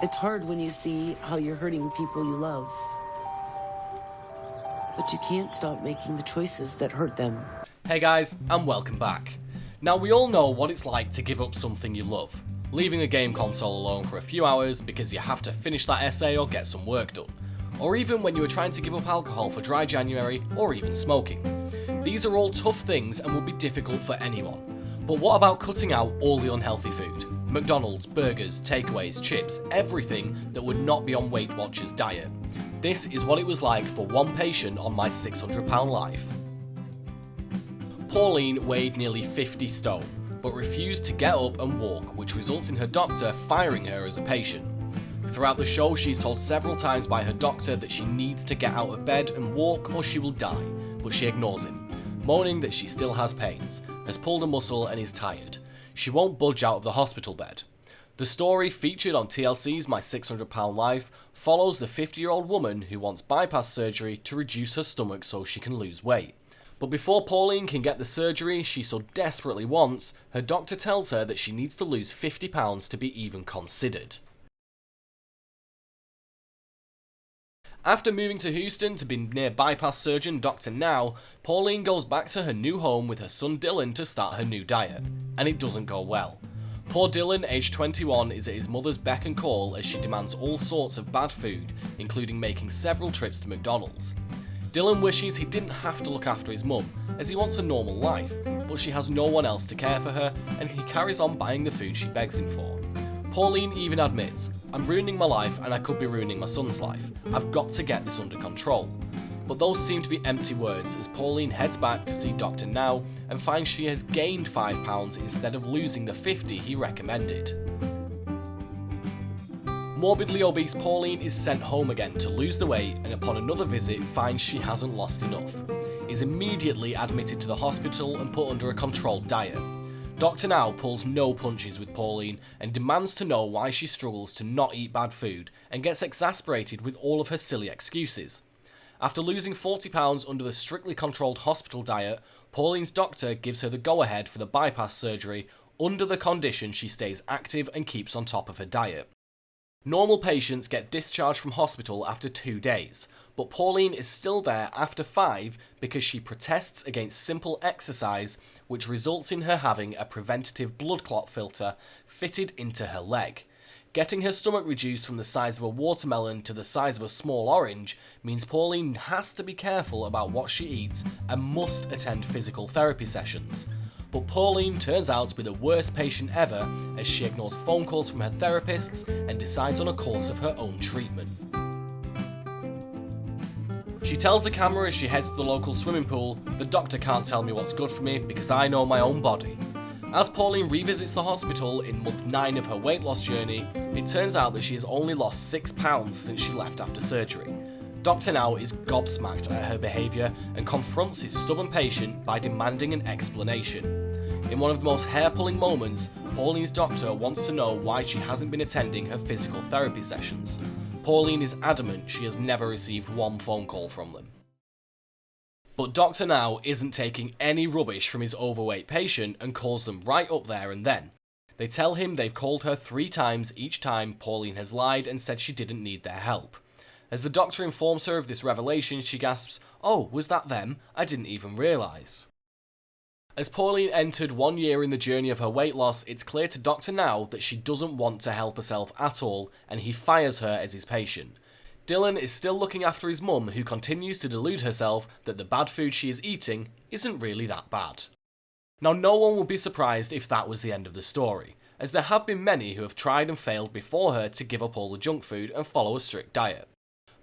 It's hard when you see how you're hurting people you love. But you can't stop making the choices that hurt them. Hey guys, and welcome back. Now we all know what it's like to give up something you love. Leaving a game console alone for a few hours because you have to finish that essay or get some work done. Or even when you were trying to give up alcohol for dry January, or even smoking. These are all tough things and will be difficult for anyone. But what about cutting out all the unhealthy food? McDonald's, burgers, takeaways, chips, everything that would not be on Weight Watchers' diet. This is what it was like for one patient on my 600-pound life. Pauline weighed nearly 50 stone, but refused to get up and walk, which results in her doctor firing her as a patient. Throughout the show, she's told several times by her doctor that she needs to get out of bed and walk or she will die, but she ignores him, moaning that she still has pains, has pulled a muscle and is tired. She won't budge out of the hospital bed. The story, featured on TLC's My 600-Pound Life, follows the 50-year-old woman who wants bypass surgery to reduce her stomach so she can lose weight. But before Pauline can get the surgery she so desperately wants, her doctor tells her that she needs to lose 50 pounds to be even considered. After moving to Houston to be near bypass surgeon Dr.Now, Pauline goes back to her new home with her son Dylan to start her new diet, and it doesn't go well. Poor Dylan, aged 21, is at his mother's beck and call as she demands all sorts of bad food, including making several trips to McDonald's. Dylan wishes he didn't have to look after his mum, as he wants a normal life, but she has no one else to care for her, and he carries on buying the food she begs him for. Pauline even admits, "I'm ruining my life and I could be ruining my son's life. I've got to get this under control." But those seem to be empty words as Pauline heads back to see Dr. Now and finds she has gained 5 pounds instead of losing the 50 he recommended. Morbidly obese Pauline is sent home again to lose the weight, and upon another visit finds she hasn't lost enough. Is immediately admitted to the hospital and put under a controlled diet. Dr. Now pulls no punches with Pauline and demands to know why she struggles to not eat bad food and gets exasperated with all of her silly excuses. After losing 40 pounds under the strictly controlled hospital diet, Pauline's doctor gives her the go-ahead for the bypass surgery under the condition she stays active and keeps on top of her diet. Normal patients get discharged from hospital after 2 days, but Pauline is still there after 5 because she protests against simple exercise, which results in her having a preventative blood clot filter fitted into her leg. Getting her stomach reduced from the size of a watermelon to the size of a small orange means Pauline has to be careful about what she eats and must attend physical therapy sessions. But Pauline turns out to be the worst patient ever as she ignores phone calls from her therapists and decides on a course of her own treatment. She tells the camera as she heads to the local swimming pool, "The doctor can't tell me what's good for me because I know my own body." As Pauline revisits the hospital in month 9 of her weight loss journey, it turns out that she has only lost 6 pounds since she left after surgery. Dr. Now is gobsmacked at her behaviour and confronts his stubborn patient by demanding an explanation. In one of the most hair-pulling moments, Pauline's doctor wants to know why she hasn't been attending her physical therapy sessions. Pauline is adamant she has never received one phone call from them. But Dr. Now isn't taking any rubbish from his overweight patient and calls them right up there and then. They tell him they've called her 3 times each time Pauline has lied and said she didn't need their help. As the doctor informs her of this revelation, she gasps, "Oh, was that them? I didn't even realise." As Pauline entered 1 year in the journey of her weight loss, it's clear to Dr. Now that she doesn't want to help herself at all, and he fires her as his patient. Dylan is still looking after his mum, who continues to delude herself that the bad food she is eating isn't really that bad. Now, no one will be surprised if that was the end of the story, as there have been many who have tried and failed before her to give up all the junk food and follow a strict diet.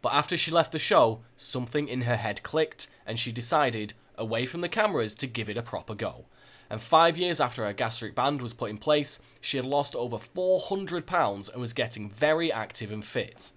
But after she left the show, something in her head clicked, and she decided, away from the cameras, to give it a proper go. And 5 years after her gastric band was put in place, she had lost over 400 pounds and was getting very active and fit.